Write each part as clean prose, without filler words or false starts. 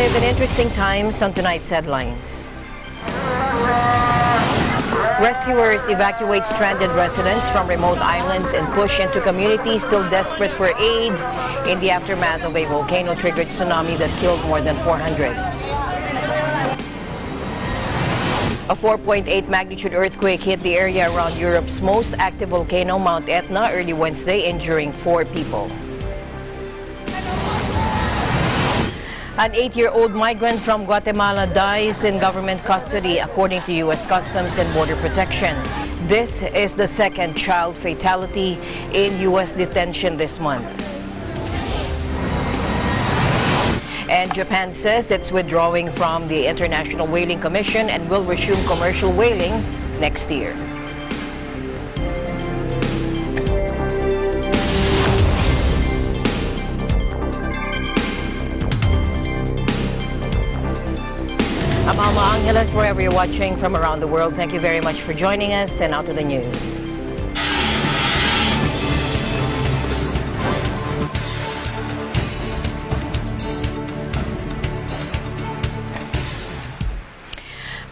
With an interesting times on tonight's headlines. Rescuers evacuate stranded residents from remote islands and push into communities still desperate for aid in the aftermath of a volcano-triggered tsunami that killed more than 400. A 4.8 magnitude earthquake hit the area around Europe's most active volcano, Mount Etna, early Wednesday, injuring 4 people. An 8-year-old migrant from Guatemala dies in government custody, according to U.S. Customs and Border Protection. This is the second child fatality in U.S. detention this month. And Japan says it's withdrawing from the International Whaling Commission and will resume commercial whaling next year. I'm Alma Angeles, wherever you're watching from around the world. Thank you very much for joining us, and now to the news.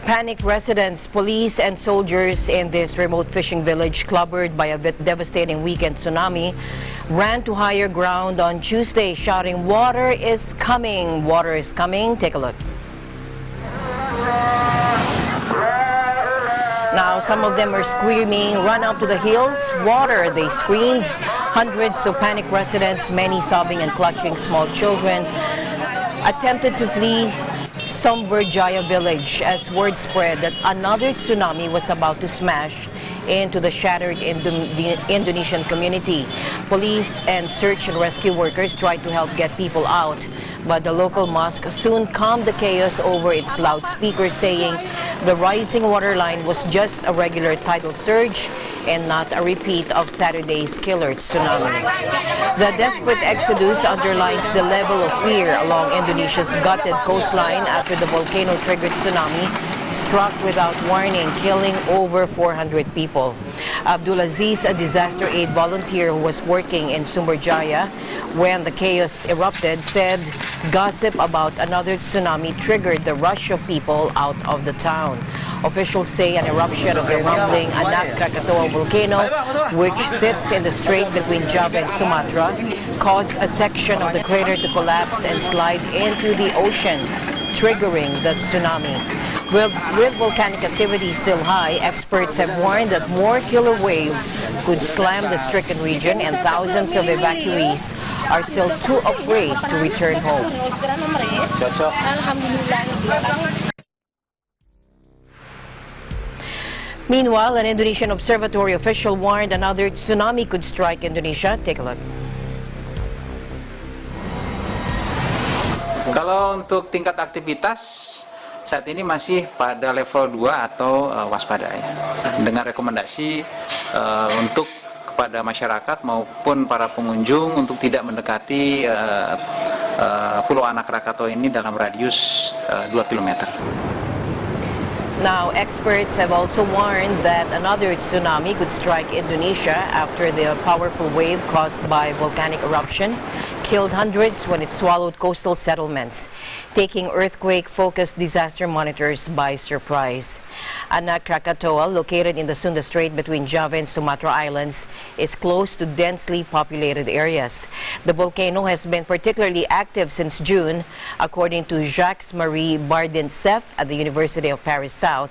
Panicked residents, police and soldiers in this remote fishing village clobbered by a devastating weekend tsunami ran to higher ground on Tuesday shouting, "Water is coming, water is coming." Take a look. Now, some of them are screaming, "Run out to the hills, water," they screamed. Hundreds of panicked residents, many sobbing and clutching small children, attempted to flee Somberjaya village as word spread that another tsunami was about to smash into the shattered Indonesian community. Police and search and rescue workers tried to help get people out, but the local mosque soon calmed the chaos over its loudspeaker, saying the rising water line was just a regular tidal surge and not a repeat of Saturday's killer tsunami. The desperate exodus underlines the level of fear along Indonesia's gutted coastline after the volcano-triggered tsunami struck without warning, killing over 400 people. Abdulaziz, a disaster aid volunteer who was working in Sumberjaya when the chaos erupted, said gossip about another tsunami triggered the rush of people out of the town. Officials say an eruption of the rumbling Anak Krakatoa volcano, which sits in the strait between Java and Sumatra, caused a section of the crater to collapse and slide into the ocean, triggering the tsunami. With volcanic activity still high, experts have warned that more killer waves could slam the stricken region, and thousands of evacuees are still too afraid to return home. Meanwhile, an Indonesian observatory official warned another tsunami could strike Indonesia. Take a look. Kalau untuk tingkat aktivitas saat ini masih pada level 2 atau waspada ya. Dengan rekomendasi untuk kepada masyarakat maupun para pengunjung untuk tidak mendekati Pulau Anak Krakatau ini dalam radius 2 km. Now, experts have also warned that another tsunami could strike Indonesia after the powerful wave caused by volcanic eruption killed hundreds when it swallowed coastal settlements, taking earthquake-focused disaster monitors by surprise. Anak Krakatoa, located in the Sunda Strait between Java and Sumatra Islands, is close to densely populated areas. The volcano has been particularly active since June, according to Jacques-Marie Bardin-Seff at the University of Paris South.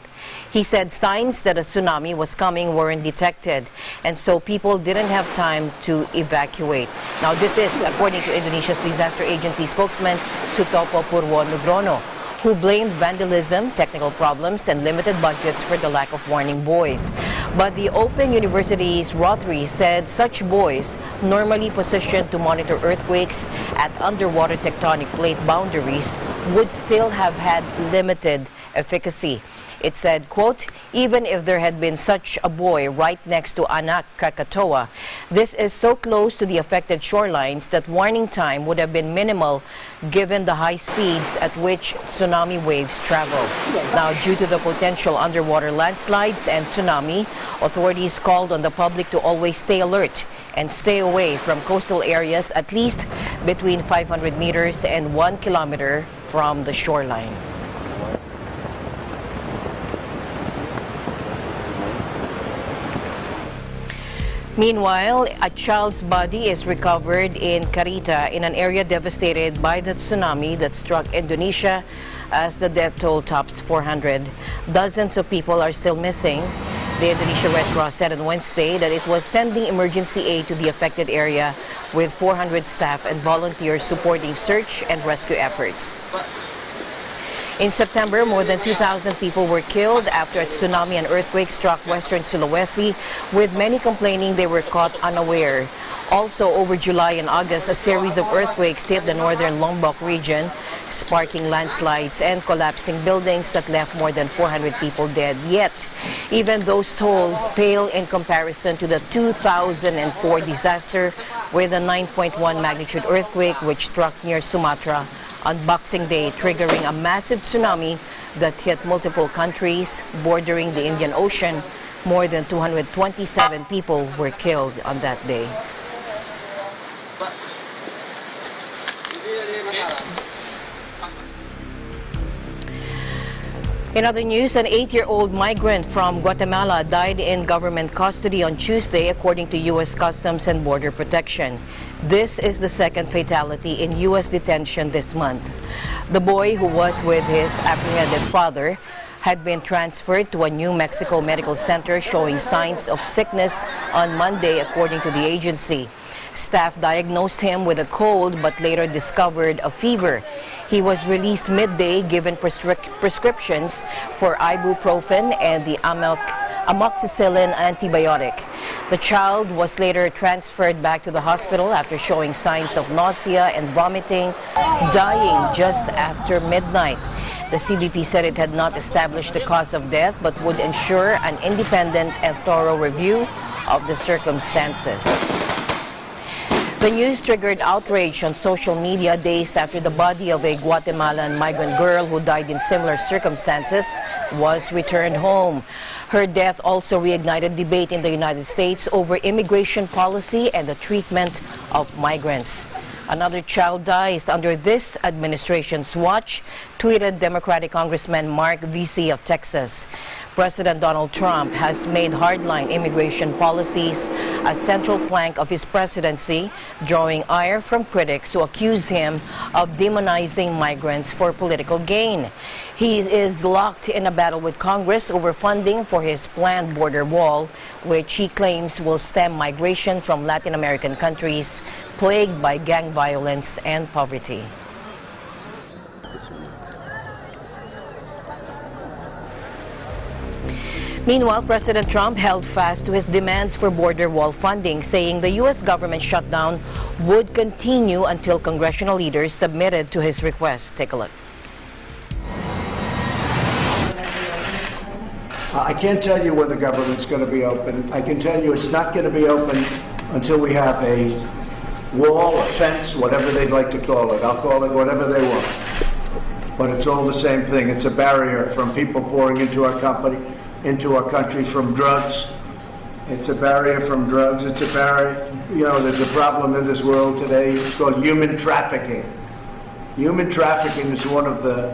He said signs that a tsunami was coming weren't detected, and so people didn't have time to evacuate. Now, this is according to Indonesia's disaster agency spokesman Sutopo Purwo Nugroho, who blamed vandalism, technical problems, and limited budgets for the lack of warning buoys. But the Open University's Rothery said such buoys, normally positioned to monitor earthquakes at underwater tectonic plate boundaries, would still have had limited efficacy. It said, quote, "Even if there had been such a buoy right next to Anak Krakatoa, this is so close to the affected shorelines that warning time would have been minimal given the high speeds at which tsunami waves travel." Now, due to the potential underwater landslides and tsunami, authorities called on the public to always stay alert and stay away from coastal areas at least between 500 meters and 1 kilometer from the shoreline. Meanwhile, a child's body is recovered in Caracas, in an area devastated by the tsunami that struck Indonesia, as the death toll tops 400. Dozens of people are still missing. The Indonesia Red Cross said on Wednesday that it was sending emergency aid to the affected area with 400 staff and volunteers supporting search and rescue efforts. In September, more than 2,000 people were killed after a tsunami and earthquake struck western Sulawesi, with many complaining they were caught unaware. Also, over July and August, a series of earthquakes hit the northern Lombok region, sparking landslides and collapsing buildings that left more than 400 people dead. Yet, even those tolls pale in comparison to the 2004 disaster with a 9.1 magnitude earthquake which struck near Sumatra on Boxing Day, triggering a massive tsunami that hit multiple countries bordering the Indian Ocean. More than 227 people were killed on that day. In other news, an 8-year-old migrant from Guatemala died in government custody on Tuesday, according to U.S. Customs and Border Protection. This is the second fatality in U.S. detention this month. The boy, who was with his apprehended father, had been transferred to a New Mexico medical center showing signs of sickness on Monday, according to the agency. Staff diagnosed him with a cold but later discovered a fever. He was released midday, given prescriptions for ibuprofen and the amoxicillin antibiotic. The child was later transferred back to the hospital after showing signs of nausea and vomiting, dying just after midnight. The CBP said it had not established the cause of death but would ensure an independent and thorough review of the circumstances. The news triggered outrage on social media days after the body of a Guatemalan migrant girl who died in similar circumstances was returned home. Her death also reignited debate in the United States over immigration policy and the treatment of migrants. Another child dies under this administration's watch, tweeted Democratic Congressman Mark Vesey of Texas. President Donald Trump has made hardline immigration policies a central plank of his presidency, drawing ire from critics who accuse him of demonizing migrants for political gain. He is locked in a battle with Congress over funding for his planned border wall, which he claims will stem migration from Latin American countries plagued by gang violence and poverty. Meanwhile, President Trump held fast to his demands for border wall funding, saying the U.S. government shutdown would continue until congressional leaders submitted to his request. Take a look. I can't tell you when the government's going to be open. I can tell you it's not going to be open until we have a wall, a fence, whatever they'd like to call it. I'll call it whatever they want. But it's all the same thing. It's a barrier from people pouring into our country from drugs. It's a barrier from drugs. It's a barrier, there's a problem in this world today. It's called human trafficking. Human trafficking is one of the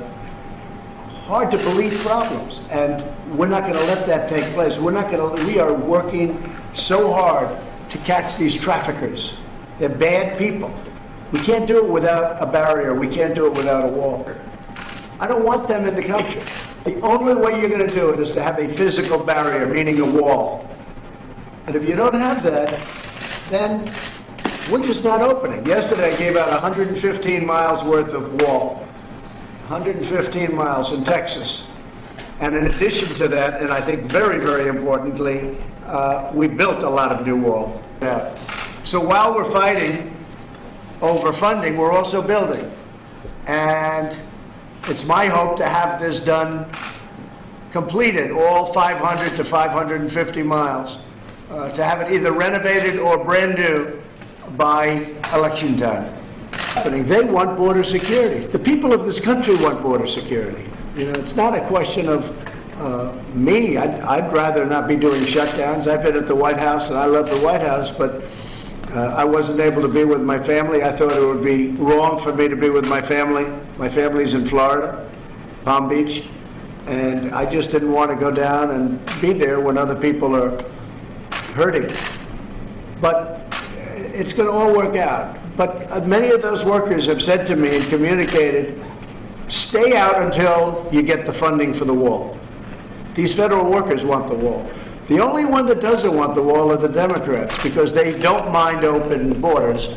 hard to believe problems, and we're not going to let that take place. We are working so hard to catch these traffickers. They're bad people. We can't do it without a barrier. We can't do it without a wall. I don't want them in the country. The only way you're going to do it is to have a physical barrier, meaning a wall. And if you don't have that, then we're just not opening. Yesterday I gave out 115 miles worth of wall. 115 miles in Texas. And in addition to that, and I think very, very importantly, we built a lot of new wall. So while we're fighting over funding, we're also building. And it's my hope to have this done, completed, all 500 to 550 miles, to have it either renovated or brand new by election time. They want border security. The people of this country want border security. It's not a question of me. I'd rather not be doing shutdowns. I've been at the White House, and I love the White House, but I wasn't able to be with my family. I thought it would be wrong for me to be with my family. My family's in Florida, Palm Beach, and I just didn't want to go down and be there when other people are hurting. But it's going to all work out. But many of those workers have said to me and communicated, stay out until you get the funding for the wall. These federal workers want the wall. The only one that doesn't want the wall are the Democrats, because they don't mind open borders,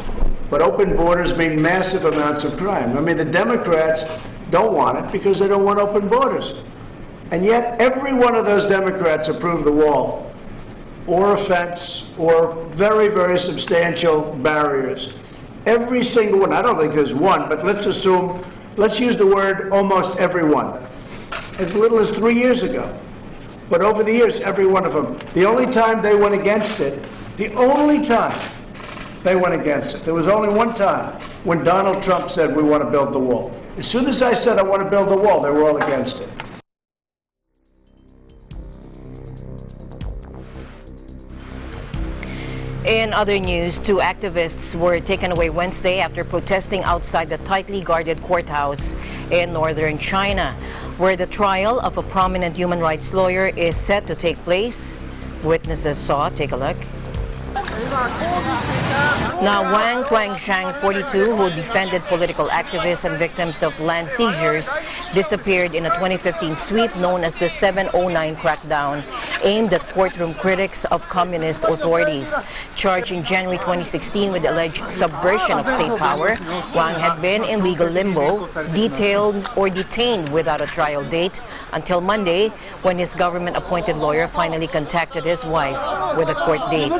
but open borders mean massive amounts of crime. I mean, the Democrats don't want it because they don't want open borders. And yet, every one of those Democrats approved the wall, or a fence, or very, very substantial barriers. Every single one. I don't think there's one, but let's assume, let's use the word almost every one. As little as 3 years ago. But over the years, every one of them. The only time they went against it, the only time they went against it, there was only one time when Donald Trump said, we want to build the wall. As soon as I said I want to build the wall, they were all against it. In other news, 2 activists were taken away Wednesday after protesting outside the tightly guarded courthouse in northern China, where the trial of a prominent human rights lawyer is set to take place. Witnesses saw. Take a look. Now, Wang Guangshang, 42, who defended political activists and victims of land seizures, disappeared in a 2015 sweep known as the 709 crackdown, aimed at courtroom critics of communist authorities. Charged in January 2016 with alleged subversion of state power, Wang had been in legal limbo, detained without a trial date until Monday, when his government-appointed lawyer finally contacted his wife with a court date.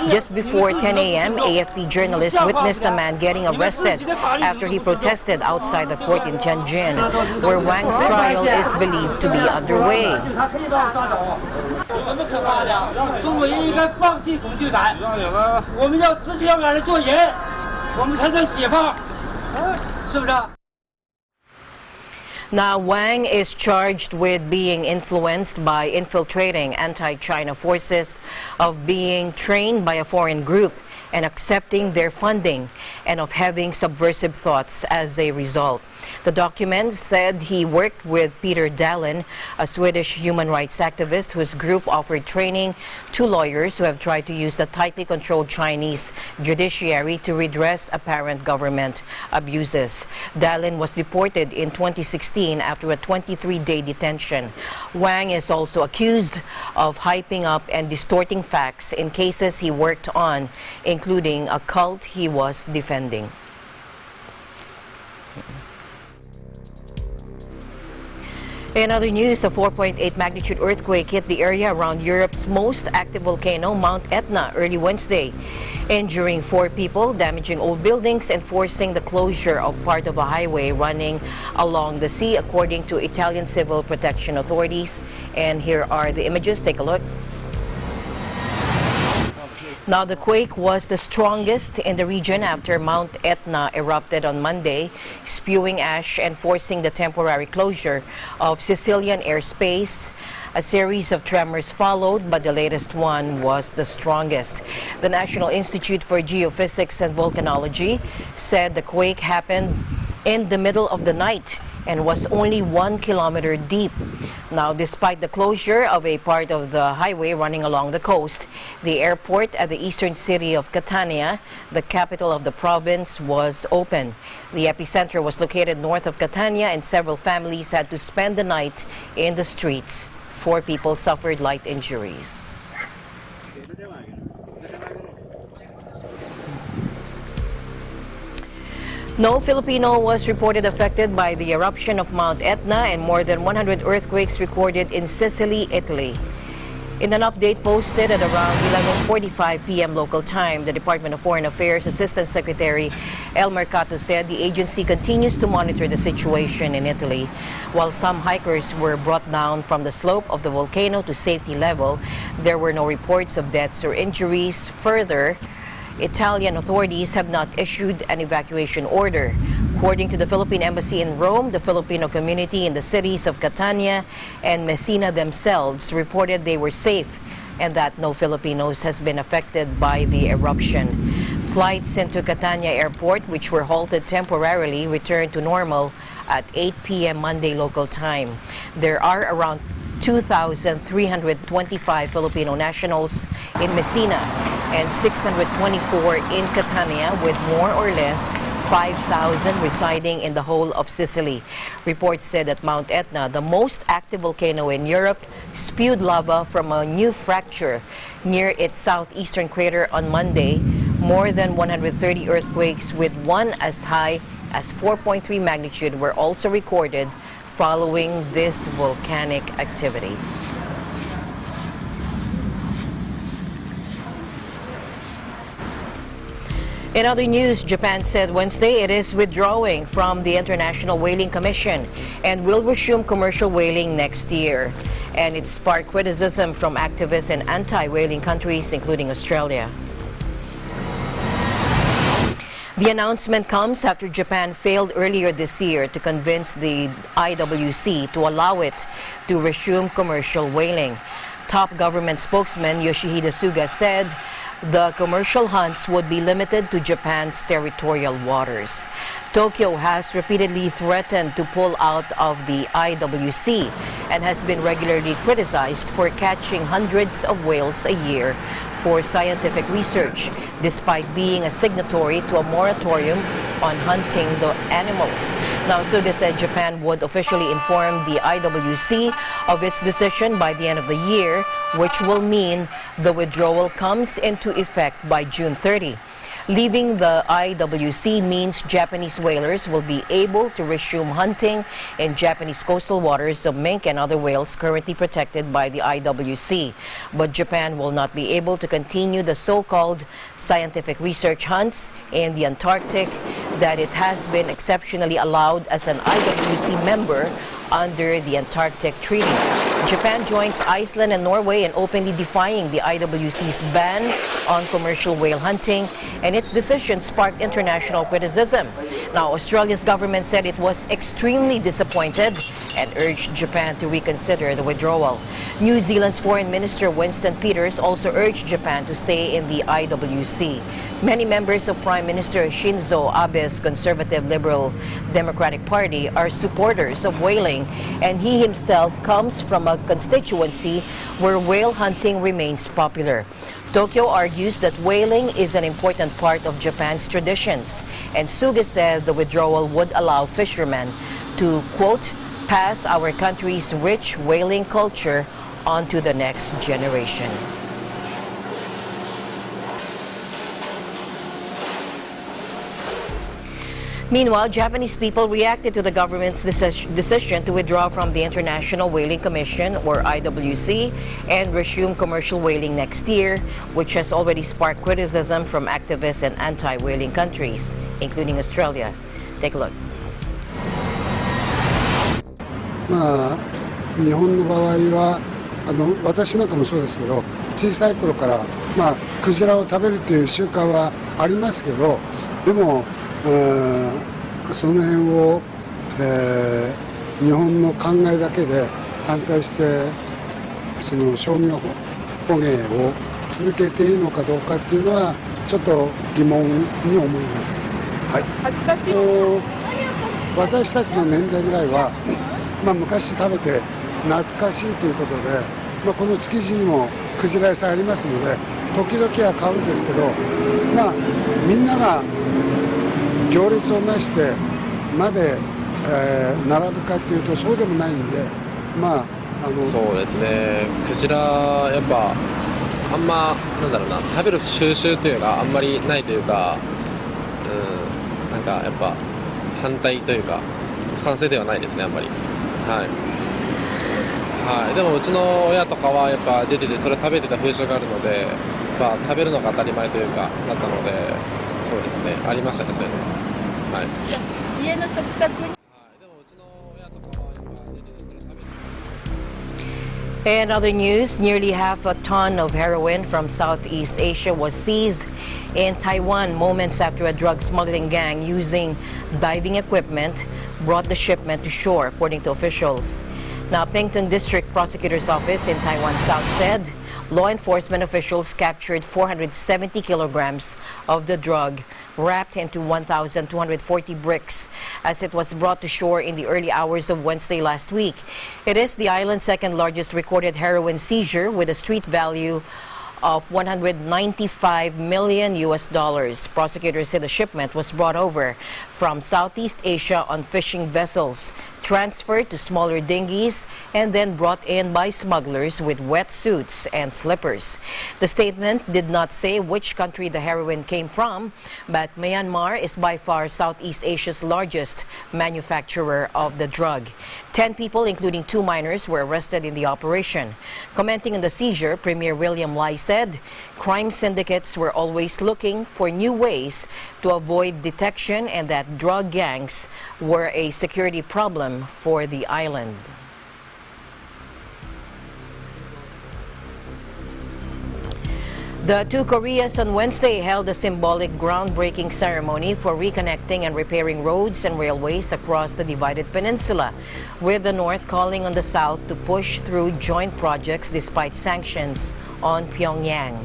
Just before 10 a.m., AFP journalists witnessed a man getting arrested after he protested outside the court in Tianjin, where Wang's trial is believed to be underway. Now, Wang is charged with being influenced by infiltrating anti-China forces, of being trained by a foreign group and accepting their funding, and of having subversive thoughts as a result. The document said he worked with Peter Dallin, a Swedish human rights activist whose group offered training to lawyers who have tried to use the tightly controlled Chinese judiciary to redress apparent government abuses. Dallin was deported in 2016 after a 23-day detention. Wang is also accused of hyping up and distorting facts in cases he worked on, including a cult he was defending. In other news, a 4.8 magnitude earthquake hit the area around Europe's most active volcano, Mount Etna, early Wednesday, injuring 4 people, damaging old buildings, and forcing the closure of part of a highway running along the sea, according to Italian civil protection authorities. And here are the images. Take a look. Now, the quake was the strongest in the region after Mount Etna erupted on Monday, spewing ash and forcing the temporary closure of Sicilian airspace. A series of tremors followed, but the latest one was the strongest. The National Institute for Geophysics and Volcanology said the quake happened in the middle of the night and was only 1 kilometer deep. Now, despite the closure of a part of the highway running along the coast, the airport at the eastern city of Catania, the capital of the province, was open. The epicenter was located north of Catania, and several families had to spend the night in the streets. 4 people suffered light injuries. No Filipino was reported affected by the eruption of Mount Etna, and more than 100 earthquakes recorded in Sicily, Italy. In an update posted at around 11:45 p.m. local time, the Department of Foreign Affairs Assistant Secretary El Mercato said the agency continues to monitor the situation in Italy. While some hikers were brought down from the slope of the volcano to safety level, there were no reports of deaths or injuries. Further, Italian authorities have not issued an evacuation order. According to the Philippine Embassy in Rome, the Filipino community in the cities of Catania and Messina themselves reported they were safe and that no Filipinos has been affected by the eruption. Flights into Catania Airport, which were halted temporarily, returned to normal at 8 p.m. Monday local time. There are around 2,325 Filipino nationals in Messina and 624 in Catania, with more or less 5,000 residing in the whole of Sicily. Reports said that Mount Etna, the most active volcano in Europe, spewed lava from a new fracture near its southeastern crater on Monday. More than 130 earthquakes with one as high as 4.3 magnitude were also recorded following this volcanic activity. In other news, Japan said Wednesday it is withdrawing from the International Whaling Commission and will resume commercial whaling next year. And it sparked criticism from activists in anti-whaling countries, including Australia. The announcement comes after Japan failed earlier this year to convince the IWC to allow it to resume commercial whaling. Top government spokesman Yoshihide Suga said the commercial hunts would be limited to Japan's territorial waters. Tokyo has repeatedly threatened to pull out of the IWC and has been regularly criticized for catching hundreds of whales a year for scientific research, despite being a signatory to a moratorium on hunting the animals. Now, Suga said Japan would officially inform the IWC of its decision by the end of the year, which will mean the withdrawal comes into effect by June 30. Leaving the IWC means Japanese whalers will be able to resume hunting in Japanese coastal waters of mink and other whales currently protected by the IWC. But Japan will not be able to continue the so-called scientific research hunts in the Antarctic that it has been exceptionally allowed as an IWC member under the Antarctic Treaty. Japan joins Iceland and Norway in openly defying the IWC's ban on commercial whale hunting, and its decision sparked international criticism. Now, Australia's government said it was extremely disappointed and urged Japan to reconsider the withdrawal. New Zealand's Foreign Minister Winston Peters also urged Japan to stay in the IWC. Many members of Prime Minister Shinzo Abe's Conservative Liberal Democratic Party are supporters of whaling, and he himself comes from a constituency where whale hunting remains popular. Tokyo argues that whaling is an important part of Japan's traditions, and Suga said the withdrawal would allow fishermen to, quote, pass our country's rich whaling culture onto the next generation. Meanwhile, Japanese people reacted to the government's decision to withdraw from the International Whaling Commission, or IWC, and resume commercial whaling next year, which has already sparked criticism from activists in anti-whaling countries, including Australia. Take a look. まあ、日本の場合は私なんかもそうですけど、小さい頃から、クジラを食べるという習慣はありますけど、でもその辺を、日本の考えだけで反対してその商業捕鯨を続けていいのかどうかっていうのはちょっと疑問に思います。はい、恥ずかしい。私たちの年代ぐらいは、昔食べて懐かしいということで、この築地にもクジラ屋さんありますので時々は買うんですけど、みんなが行列をなしてまで、並ぶかというとそうでもないんで、そうですね、クジラやっぱあんまなんだろうな、食べる収集というかあんまりないというか、なんかやっぱ反対というか賛成ではないですね、あんまり。はい、でもうちの親とかはやっぱ出ててそれ食べてた風習があるので、食べるのが当たり前というかだったので、そうですね、ありましたね、そういうのが。はい、家の食卓に。In other news, nearly half a ton of heroin from Southeast Asia was seized in Taiwan moments after a drug smuggling gang using diving equipment brought the shipment to shore, according to officials. Now, Pingtung District Prosecutor's Office in Taiwan South said Law enforcement officials captured 470 kilograms of the drug wrapped into 1,240 bricks as it was brought to shore in the early hours of Wednesday last week. It is the island's second largest recorded heroin seizure with a street value of $195 million. Prosecutors say the shipment was brought over from Southeast Asia on fishing vessels, transferred to smaller dinghies, and then brought in by smugglers with wetsuits and flippers. The statement did not say which country the heroin came from, but Myanmar is by far Southeast Asia's largest manufacturer of the drug. 10 people, including 2 minors, were arrested in the operation. Commenting on the seizure, Premier William Lai said crime syndicates were always looking for new ways to avoid detection and that drug gangs were a security problem for the island. The two Koreas on Wednesday held a symbolic groundbreaking ceremony for reconnecting and repairing roads and railways across the divided peninsula, with the North calling on the South to push through joint projects despite sanctions on Pyongyang.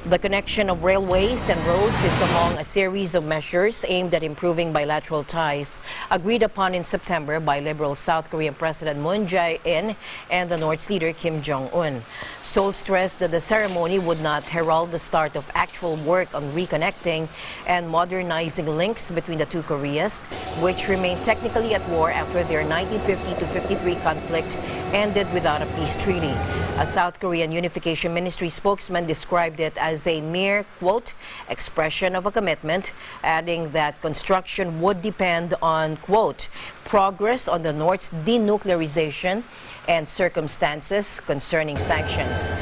The connection of railways and roads is among a series of measures aimed at improving bilateral ties agreed upon in September by liberal South Korean President Moon Jae-in and the North's leader Kim Jong-un. Seoul stressed that the ceremony would not herald the start of actual work on reconnecting and modernizing links between the two Koreas, which remain technically at war after their 1950-53 conflict ended without a peace treaty. A South Korean Unification Ministry spokesman described it as a mere, quote, expression of a commitment, adding that construction would depend on, quote, progress on the North's denuclearization and circumstances concerning sanctions.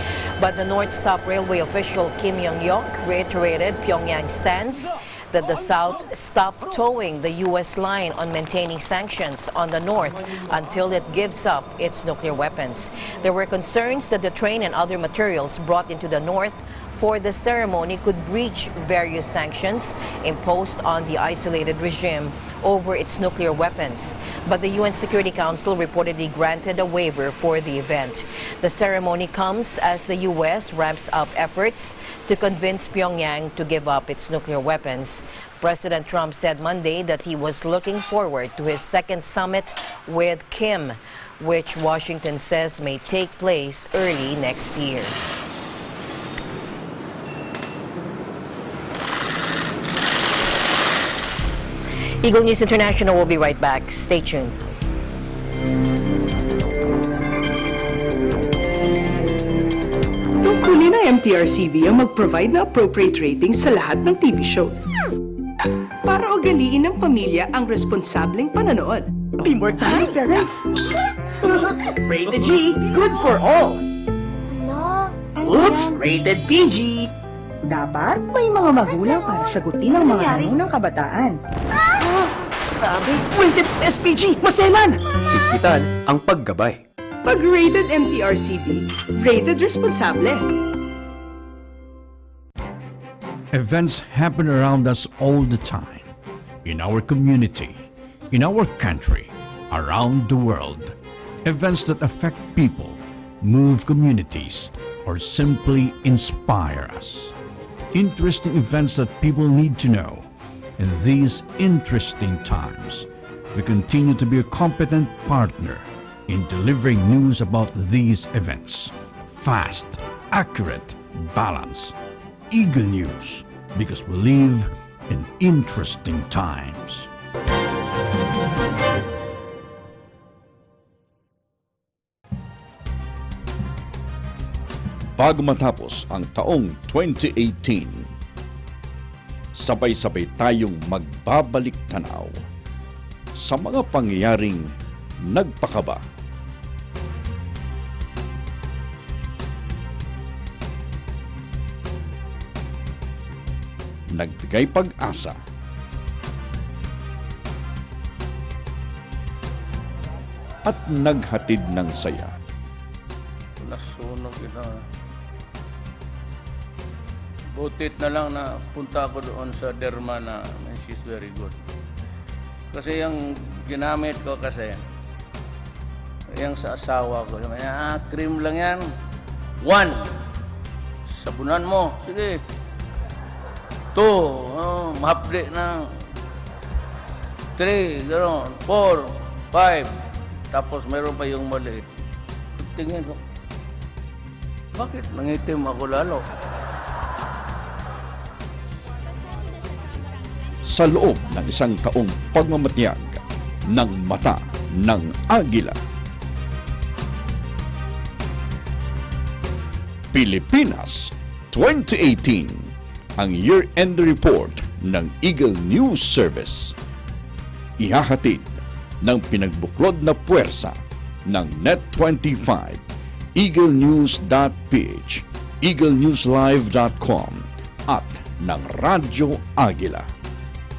But the North's top railway official Kim Yong-yok reiterated Pyongyang's stance that the South stop towing the U.S. line on maintaining sanctions on the North until it gives up its nuclear weapons. There were concerns that the train and other materials brought into the North for the ceremony could breach various sanctions imposed on the isolated regime over its nuclear weapons. But the UN Security Council reportedly granted a waiver for the event. The ceremony comes as the U.S. ramps up efforts to convince Pyongyang to give up its nuclear weapons. President Trump said Monday that he was looking forward to his second summit with Kim, which Washington says may take place early next year. Eagle News International will be right back. Stay tuned. Tungkulin ng MTRCB ang mag-provide na appropriate ratings sa lahat ng TV shows. Para ugaliin ng pamilya ang responsableng panonood. Teamwork tayo, parents! Rated G, good for all! Oops, rated PG! Dapat may mga magulang para sagutin ang mga tanong ng kabataan. Grabe, rated SPG, maselan! Higpitan ang paggabay. Pag rated MTRCB, rated responsable. Events happen around us all the time. In our community, in our country, around the world. Events that affect people, move communities, or simply inspire us. Interesting events that people need to know. In these interesting times, we continue to be a competent partner in delivering news about these events. Fast, accurate, balanced. Eagle News, because we live in interesting times. Bago matapos ang taong 2018, sabay-sabay tayong magbabalik tanaw sa mga pangyayaring nagpakaba. Nagbigay pag-asa at naghatid ng saya. Nasunog ito. Butit na lang na punta ako doon sa derma na she's very good. Kasi yung ginamit ko kasi, yung sa asawa ko, cream lang yan. 1. sabunan mo. Sige. 2, mahapli na. 3, gano'n. 4, 5. Tapos meron pa yung maliit. Tingin ko, bakit nangitim ako lalo? Sa loob ng isang taong pagmamatiyag ng mata ng agila, Pilipinas 2018, ang year-end report ng Eagle News Service. Ihahatid ng pinagbuklod na puwersa ng Net25, eaglenews.ph, eaglenewslive.com at ng Radyo Agila.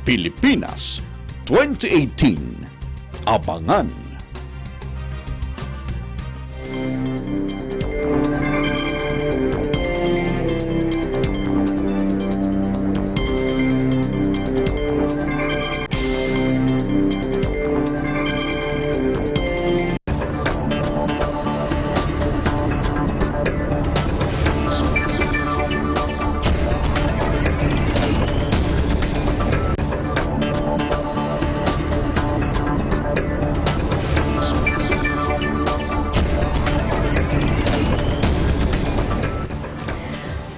Pilipinas 2018. Abangan!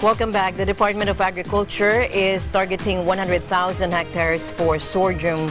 Welcome back. The Department of Agriculture is targeting 100,000 hectares for sorghum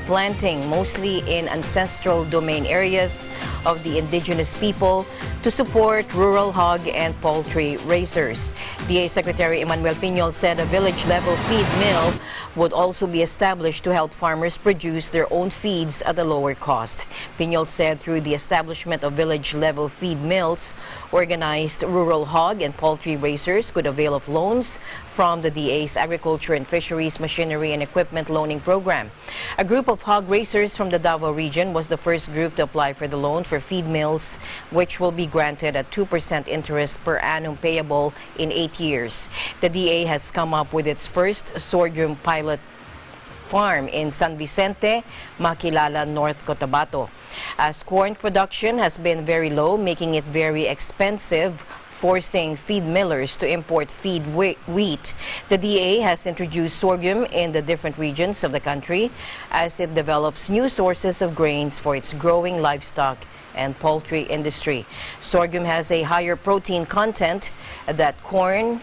planting, mostly in ancestral domain areas of the indigenous people, to support rural hog and poultry raisers. DA Secretary Emmanuel Piñol said a village-level feed mill would also be established to help farmers produce their own feeds at a lower cost. Piñol said through the establishment of village-level feed mills, organized rural hog and poultry raisers could avail of loans from the DA's Agriculture and Fisheries Machinery and Equipment Loaning Program. A group of hog raisers from the Davao region was the first group to apply for the loan for feed mills, which will be granted at 2% interest per annum payable in 8 years. The DA has come up with its first sorghum pilot farm in San Vicente, Makilala, North Cotabato. As corn production has been very low, making it very expensive, forcing feed millers to import feed wheat, the DA has introduced sorghum in the different regions of the country as it develops new sources of grains for its growing livestock and poultry industry. Sorghum has a higher protein content than corn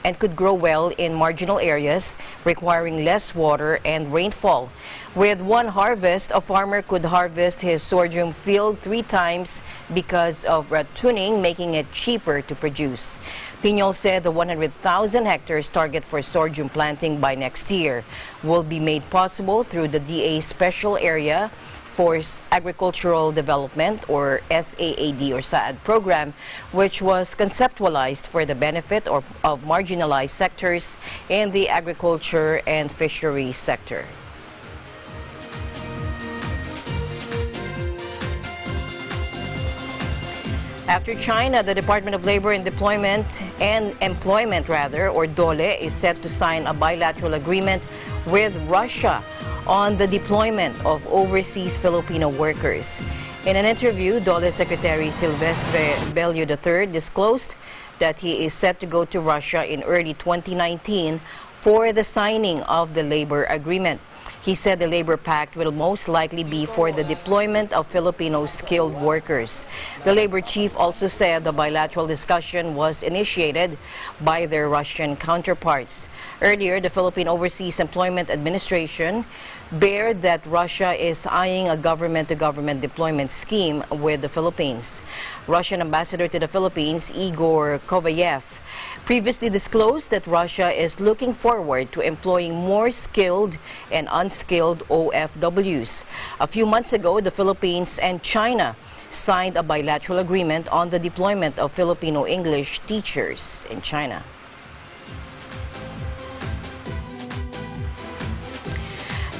and could grow well in marginal areas requiring less water and rainfall. With one harvest, a farmer could harvest his sorghum field 3 times because of tuning, making it cheaper to produce. Piñol said the 100,000 hectares target for sorghum planting by next year will be made possible through the DA Special Area for Agricultural Development, or SAAD or SAAD program, which was conceptualized for the benefit of marginalized sectors in the agriculture and fisheries sector. After China, the Department of Labor and Employment, or DOLE, is set to sign a bilateral agreement with Russia on the deployment of overseas Filipino workers. In an interview, DOLE Secretary Silvestre Bello III disclosed that he is set to go to Russia in early 2019 for the signing of the labor agreement. He said the labor pact will most likely be for the deployment of Filipino skilled workers. The labor chief also said the bilateral discussion was initiated by their Russian counterparts. Earlier, the Philippine Overseas Employment Administration bared that Russia is eyeing a government-to-government deployment scheme with the Philippines. Russian ambassador to the Philippines, Igor Kovayev, previously disclosed that Russia is looking forward to employing more skilled and unskilled OFWs. A few months ago, the Philippines and China signed a bilateral agreement on the deployment of Filipino English teachers in China.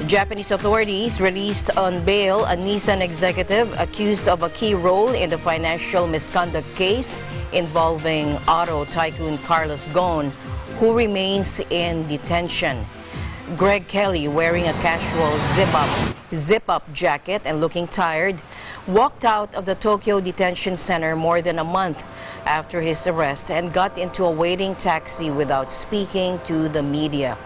Japanese authorities released on bail a Nissan executive accused of a key role in the financial misconduct case involving auto tycoon Carlos Ghosn, who remains in detention. Greg Kelly, wearing a casual zip-up jacket and looking tired, walked out of the Tokyo Detention Center more than a month after his arrest and got into a waiting taxi without speaking to the media.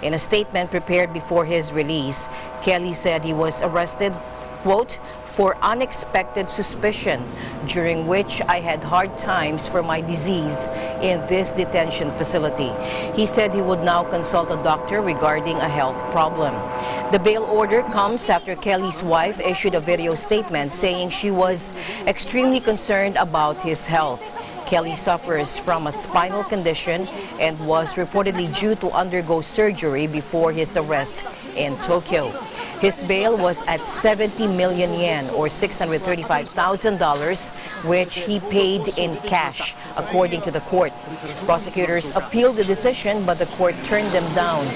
In a statement prepared before his release, Kelly said he was arrested, quote, for unexpected suspicion, during which I had hard times for my disease in this detention facility. He said he would now consult a doctor regarding a health problem. The bail order comes after Kelly's wife issued a video statement saying she was extremely concerned about his health. Kelly suffers from a spinal condition and was reportedly due to undergo surgery before his arrest in Tokyo. His bail was at 70 million yen or $635,000, which he paid in cash, according to the court. Prosecutors appealed the decision, but the court turned them down.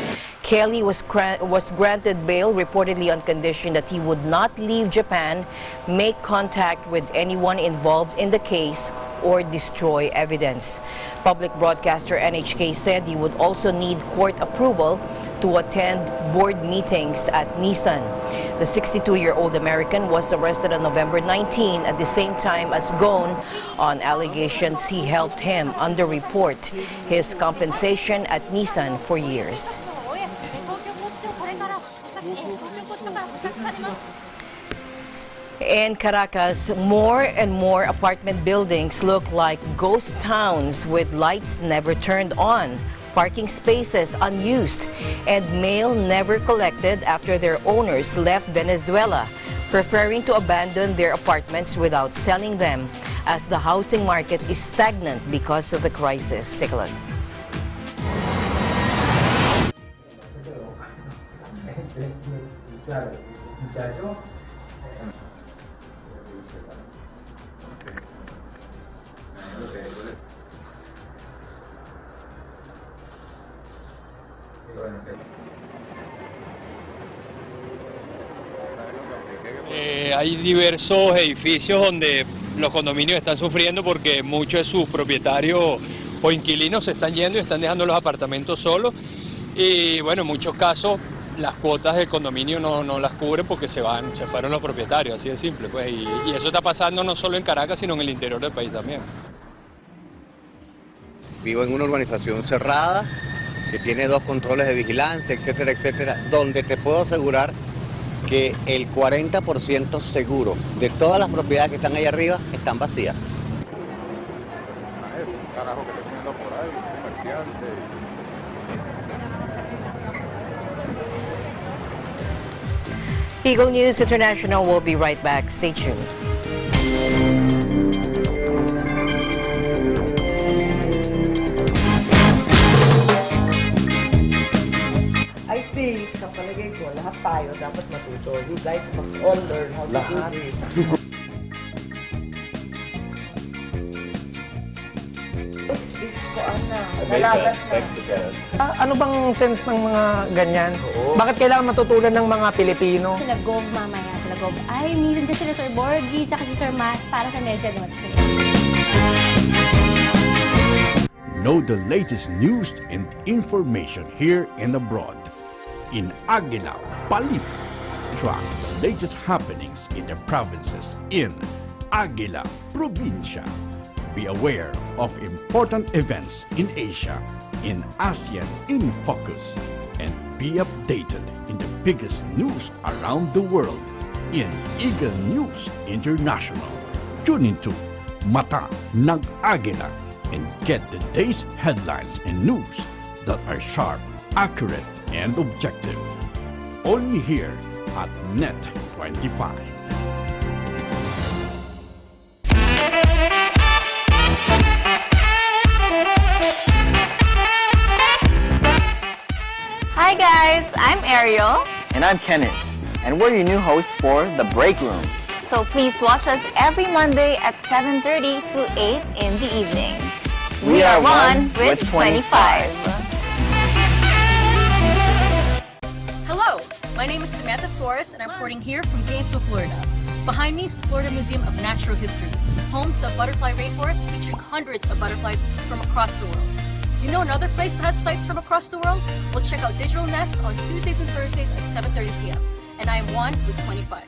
Kelly was granted bail reportedly on condition that he would not leave Japan, make contact with anyone involved in the case, or destroy evidence. Public broadcaster NHK said he would also need court approval to attend board meetings at Nissan. The 62-year-old American was arrested on November 19 at the same time as Gon on allegations he helped him underreport his compensation at Nissan for years. In Caracas, more and more apartment buildings look like ghost towns with lights never turned on, parking spaces unused, and mail never collected after their owners left Venezuela, preferring to abandon their apartments without selling them, as the housing market is stagnant because of the crisis. Take a look. Hay diversos edificios donde los condominios están sufriendo porque muchos de sus propietarios o inquilinos se están yendo y están dejando los apartamentos solos. Y bueno, en muchos casos las cuotas del condominio no las cubren porque se fueron los propietarios, así de simple, pues. Y eso está pasando no solo en Caracas, sino en el interior del país también. Vivo en una urbanización cerrada que tiene 2 controles de vigilancia, etcétera, etcétera, donde te puedo asegurar que el 40% seguro de todas las propiedades que están ahí arriba están vacías. Eagle News International will be right back. Stay tuned. I think, sa palagay ko, lahat tayo dapat matuto. You guys must all learn how to do this. Ano bang sense ng mga ganyan? Bakit kailangan matutunan ng mga Pilipino? Sila Gov mamaya, sila Gov. Ay, meron dyan sila Sir Borgie, tsaka si Sir Matt, para sa medya naman sila. Know the latest news and information here and abroad. In Aguila, Palita, track the latest happenings in the provinces in Aguila, Provincia. Be aware of important events in Asia, in ASEAN in focus, and be updated in the biggest news around the world in Eagle News International. Tune into Mata ng Aguila and get the day's headlines and news that are sharp, accurate, and objective. Only here at Net 25. Hi guys, I'm Ariel. And I'm Kenneth. And we're your new hosts for The Break Room. So please watch us every Monday at 7:30 to 8 in the evening. We are one with 25. Hello, my name is Samantha Suarez and I'm reporting here from Gainesville, Florida. Behind me is the Florida Museum of Natural History, home to a butterfly rainforest featuring hundreds of butterflies from across the world. Do you know another place that has sites from across the world? Well, check out Digital Nest on Tuesdays and Thursdays at 7:30 p.m. And I am one with 25.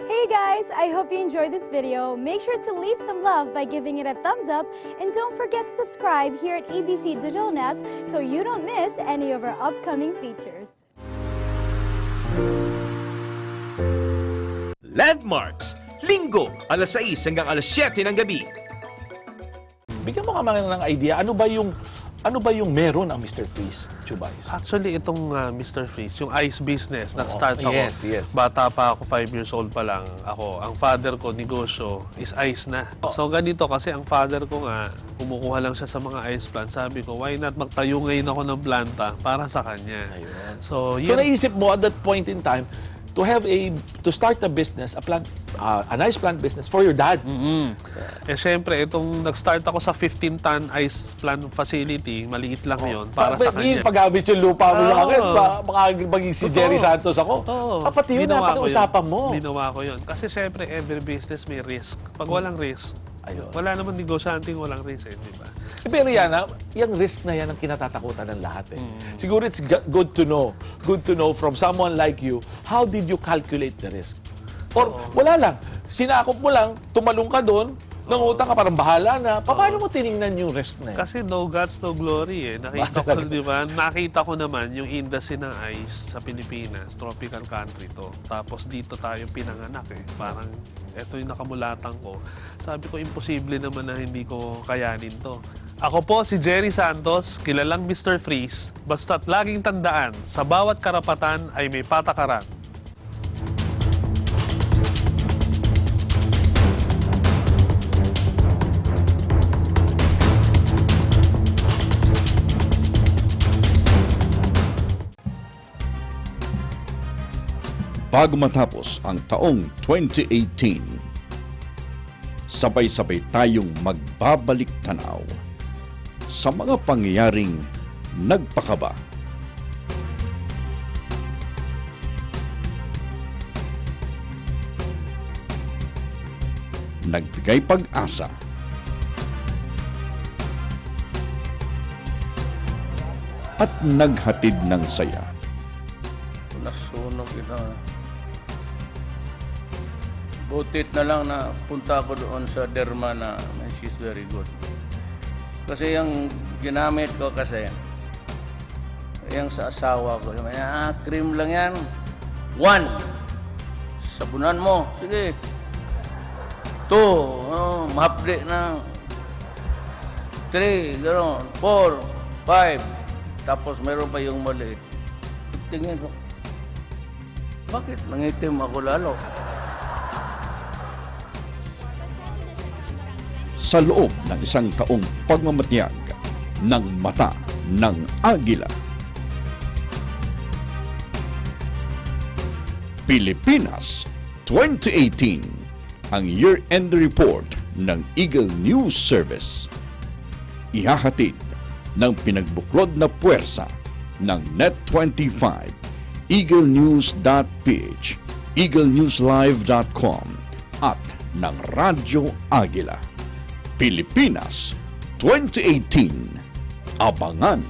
Hey Hey guys, I hope you enjoyed this video. Make sure to leave some love by giving it a thumbs up and don't forget to subscribe here at ABC Digital Nest so you don't miss any of our upcoming features. Landmarks, Linggo, alas 6 hanggang alas 7 ng gabi. Bigyan mo kami ng idea, ano ba yung meron ang Mr. Freeze, Chubay? Actually, itong Mr. Freeze, yung ice business, nag-start ako. Yes. Bata pa ako, 5 years old pa lang ako. Ang father ko, negosyo, is ice na. So, ganito kasi ang father ko nga, kumukuha lang siya sa mga ice plant. Sabi ko, why not magtayo ngayon ako ng planta para sa kanya? Ayun. So naisip mo at that point in time, to start a business, an ice plant business for your dad. Eh syempre, itong nag-start ako sa 15-ton ice plant facility, maliit lang yon para sa kanya. Pag-abit yung lupa mo sa akin, baka maging si Jerry Santos ako. Pati yun, napag-usapan mo. Ginawa ko yun. Kasi syempre, every business may risk. Pag walang risk, wala naman negosyanteng walang risk, di ba? Pero yung risk na yan ang kinatatakutan ng lahat. Siguro it's good to know from someone like you, how did you calculate the risk? Or wala lang, sinakop mo lang, tumalong ka doon, nangutang ka, parang bahala na. Paano mo tiningnan yung risk na yan? Kasi no guts, no glory eh. Nakita ko naman yung industry ng ice sa Pilipinas, tropical country to. Tapos dito tayo pinanganak eh. Parang ito yung nakamulatan ko. Sabi ko, imposible naman na hindi ko kayanin to. Ako po si Jerry Santos, kilalang Mr. Freeze. Basta't laging tandaan, sa bawat karapatan ay may patakaran. Bago matapos ang taong 2018, sabay-sabay tayong magbabalik tanaw sa mga pangyayaring nagpakaba. Nagbigay pag-asa at naghatid ng saya. Nasunog ito. Butit na lang na punta ko doon sa derma na she's very good. Kasi yung ginamit ko kasi, yung sa asawa ko, cream lang yan. 1, sabunan mo. Sige. 2, mahapdi na. 3, gano'n. 4, 5. Tapos meron pa yung maliit. Tingin ko, bakit nangitim ako lalo? Sa loob ng isang taong pagmamatiyag ng mata ng agila, Pilipinas 2018, ang year-end report ng Eagle News Service. Ihahatid ng pinagbuklod na puwersa ng Net25, eaglenews.ph, eaglenewslive.com at ng Radyo Agila. Pilipinas 2018. Abangan!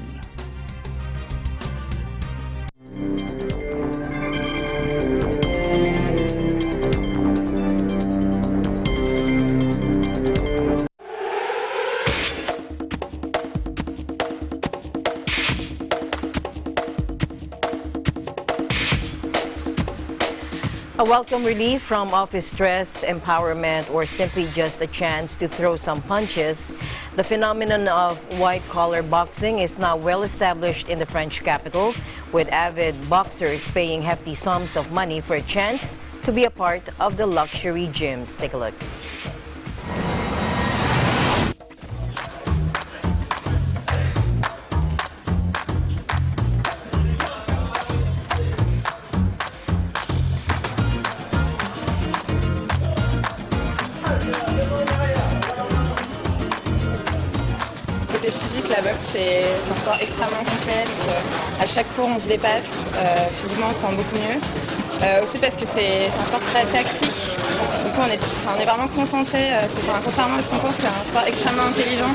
A welcome relief from office stress, empowerment, or simply just a chance to throw some punches. The phenomenon of white-collar boxing is now well established in the French capital, with avid boxers paying hefty sums of money for a chance to be a part of the luxury gyms. Take a look. Côté physique, la boxe, c'est un sport extrêmement complet. Donc, à chaque cours, on se dépasse. Physiquement, on se sent beaucoup mieux. Aussi parce que c'est un sport très tactique. Du coup, on est vraiment concentré. Contrairement à ce qu'on pense, c'est un sport extrêmement intelligent.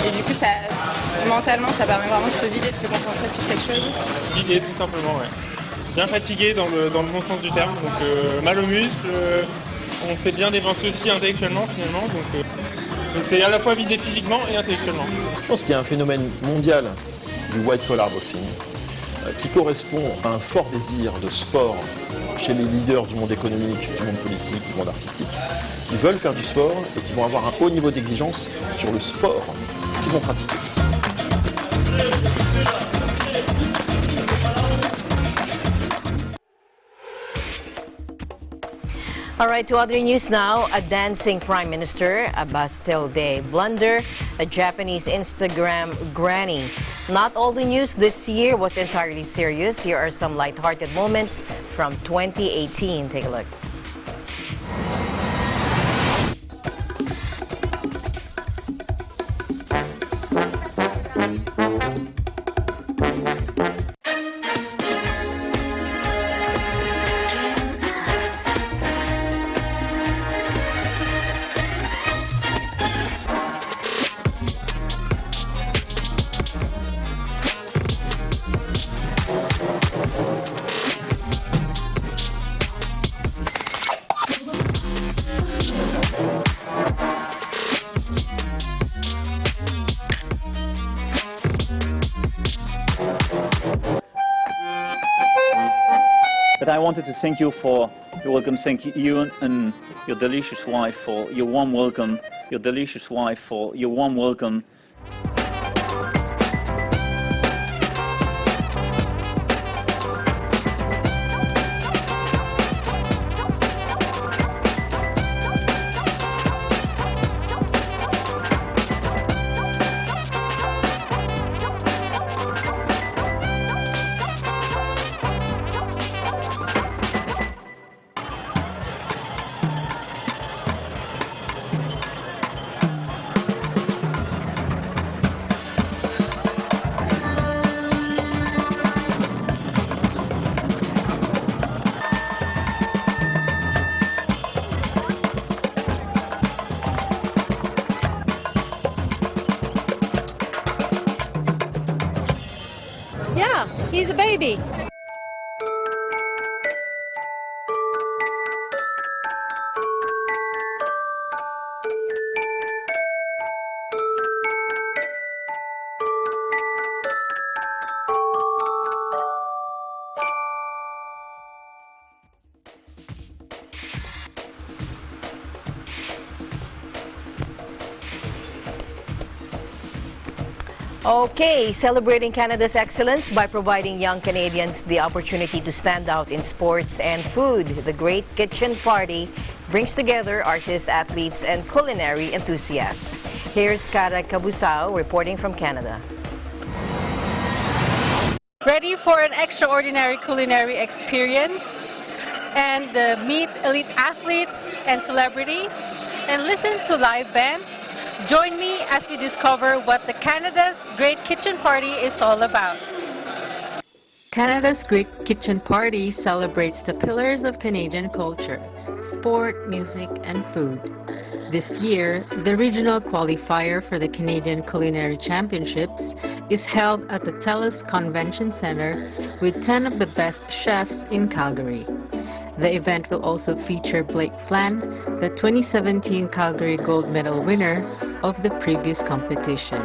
Et du coup, mentalement, ça permet vraiment de se vider, de se concentrer sur quelque chose. Se vider, tout simplement, ouais. Bien fatigué dans le bon sens du terme. Donc, mal aux muscles, on s'est bien dévancé aussi intellectuellement finalement, donc c'est à la fois vidé physiquement et intellectuellement. Je pense qu'il y a un phénomène mondial du white collar boxing qui correspond à un fort désir de sport chez les leaders du monde économique, du monde politique, du monde artistique, qui veulent faire du sport et qui vont avoir un haut niveau d'exigence sur le sport qu'ils vont pratiquer. All right, to other news now. A dancing prime minister, a Bastille Day blunder, a Japanese Instagram granny. Not all the news this year was entirely serious. Here are some lighthearted moments from 2018. Take a look. But I wanted to thank you for your welcome. Thank you and your delicious wife for your warm welcome. Your delicious wife for your warm welcome. Yeah, he's a baby. Okay, celebrating Canada's excellence by providing young Canadians the opportunity to stand out in sports and food. The Great Kitchen Party brings together artists, athletes, and culinary enthusiasts. Here's Caracas reporting from Canada. Ready for an extraordinary culinary experience and meet elite athletes and celebrities and listen to live bands? Join me as we discover what the Canada's Great Kitchen Party is all about. Canada's Great Kitchen Party celebrates the pillars of Canadian culture: sport, music, and food. This year, the regional qualifier for the Canadian Culinary Championships is held at the TELUS Convention Centre with 10 of the best chefs in Calgary. The event will also feature Blake Flan, the 2017 Calgary Gold Medal winner of the previous competition.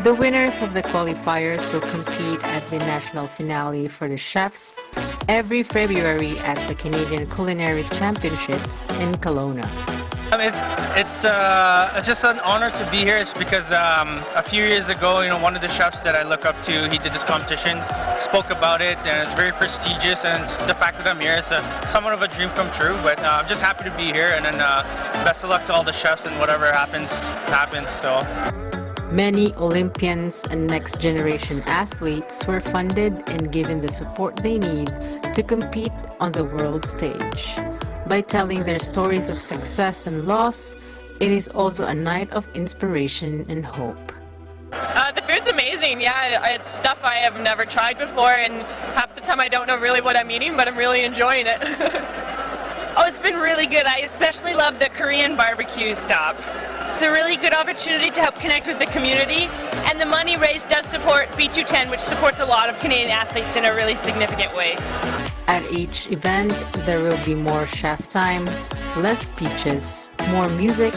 The winners of the qualifiers will compete at the national finale for the chefs every February at the Canadian Culinary Championships in Kelowna. It's just an honor to be here. It's because a few years ago, one of the chefs that I look up to, he did this competition, spoke about it, and it's very prestigious. And the fact that I'm here is somewhat of a dream come true. But I'm just happy to be here, and then best of luck to all the chefs, and whatever happens. So. Many Olympians and next-generation athletes were funded and given the support they need to compete on the world stage. By telling their stories of success and loss, it is also a night of inspiration and hope. The food's amazing. Yeah, it's stuff I have never tried before, and half the time I don't know really what I'm eating, but I'm really enjoying it. Oh, it's been really good. I especially love the Korean barbecue stop. It's a really good opportunity to help connect with the community, and the money raised does support B210, which supports a lot of Canadian athletes in a really significant way. At each event, there will be more chef time, less speeches, more music,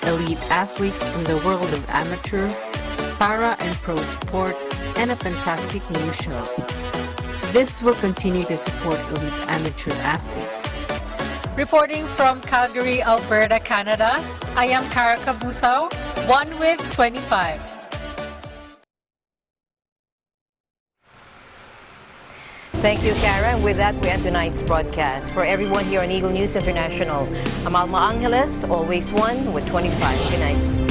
elite athletes from the world of amateur, para and pro sport, and a fantastic new show. This will continue to support elite amateur athletes. Reporting from Calgary, Alberta, Canada, I am Caracas, 1 with 25. Thank you, Kara. And with that, we end tonight's broadcast. For everyone here on Eagle News International, I'm Alma Angeles, always 1 with 25. Good night.